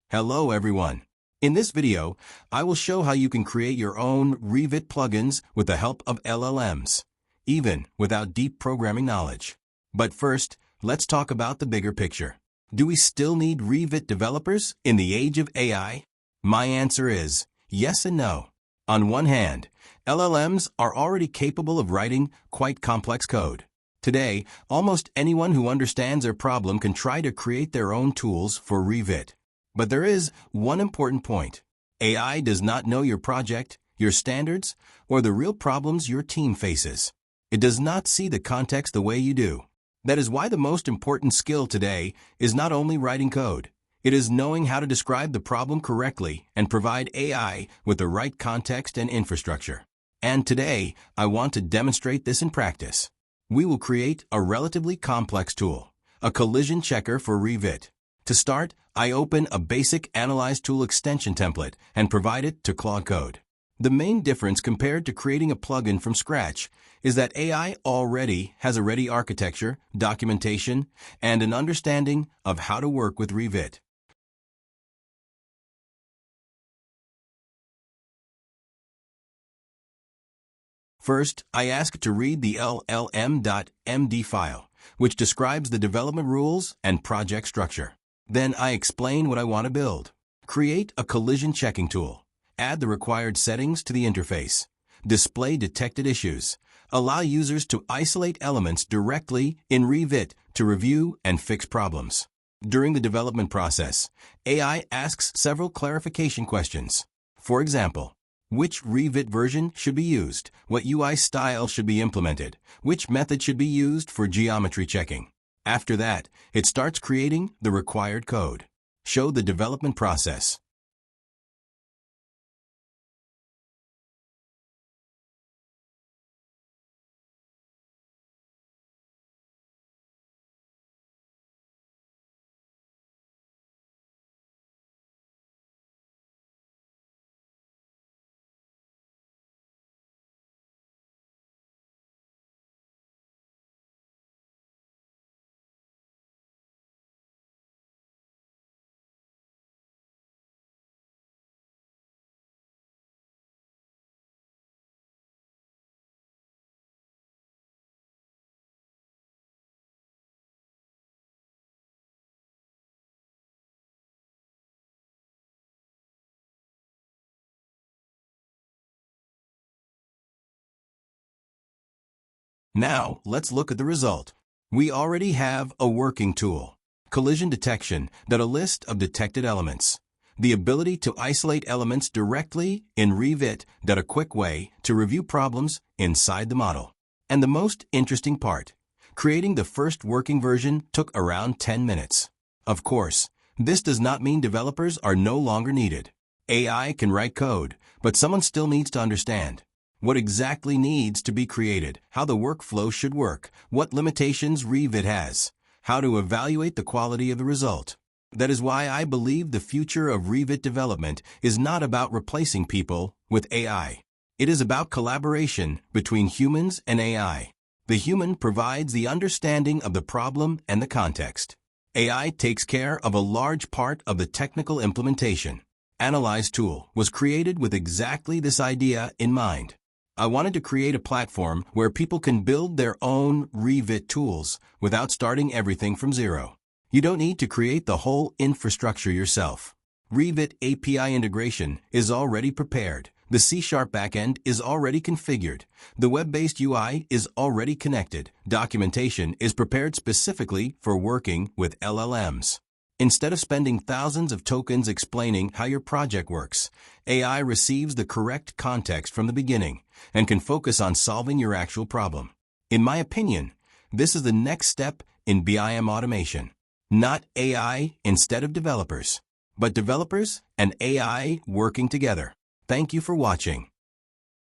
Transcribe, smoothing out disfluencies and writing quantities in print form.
Hello everyone. In this video, I will show how you can create your own Revit plugins with the help of LLMs, even without deep programming knowledge. But first, let's talk about the bigger picture. Do we still need Revit developers in the age of AI? My answer is yes and no. On one hand, LLMs are already capable of writing quite complex code. Today, almost anyone who understands their problem can try to create their own tools for Revit. But there is one important point. AI does not know your project, your standards, or the real problems your team faces. It does not see the context the way you do. That is why the most important skill today is not only writing code. It is knowing how to describe the problem correctly and provide AI with the right context and infrastructure. And today, I want to demonstrate this in practice. We will create a relatively complex tool, a collision checker for Revit. To start, I open a basic AnalyseTool Extension template and provide it to Claude Code. The main difference compared to creating a plugin from scratch is that AI already has a ready architecture, documentation, and an understanding of how to work with Revit. First, I ask to read the llm.md file, which describes the development rules and project structure. Then I explain what I want to build. Create a collision checking tool. Add the required settings to the interface. Display detected issues. Allow users to isolate elements directly in Revit to review and fix problems. During the development process, AI asks several clarification questions. For example, which Revit version should be used? What UI style should be implemented? Which method should be used for geometry checking? After that, it starts creating the required code. Show the development process. Now, let's look at the result. We already have a working tool. Collision detection, that a list of detected elements. The ability to isolate elements directly in Revit, that a quick way to review problems inside the model. And the most interesting part, creating the first working version took around 10 minutes. Of course, this does not mean developers are no longer needed. AI can write code, but someone still needs to understand what exactly needs to be created, how the workflow should work, what limitations Revit has, how to evaluate the quality of the result. That is why I believe the future of Revit development is not about replacing people with AI. It is about collaboration between humans and AI. The human provides the understanding of the problem and the context. AI takes care of a large part of the technical implementation. AnalyseTool was created with exactly this idea in mind. I wanted to create a platform where people can build their own Revit tools without starting everything from zero. You don't need to create the whole infrastructure yourself. Revit API integration is already prepared. The C# backend is already configured. The web-based UI is already connected. Documentation is prepared specifically for working with LLMs. Instead of spending thousands of tokens explaining how your project works, AI receives the correct context from the beginning and can focus on solving your actual problem. In my opinion, this is the next step in BIM automation. Not AI instead of developers, but developers and AI working together. Thank you for watching.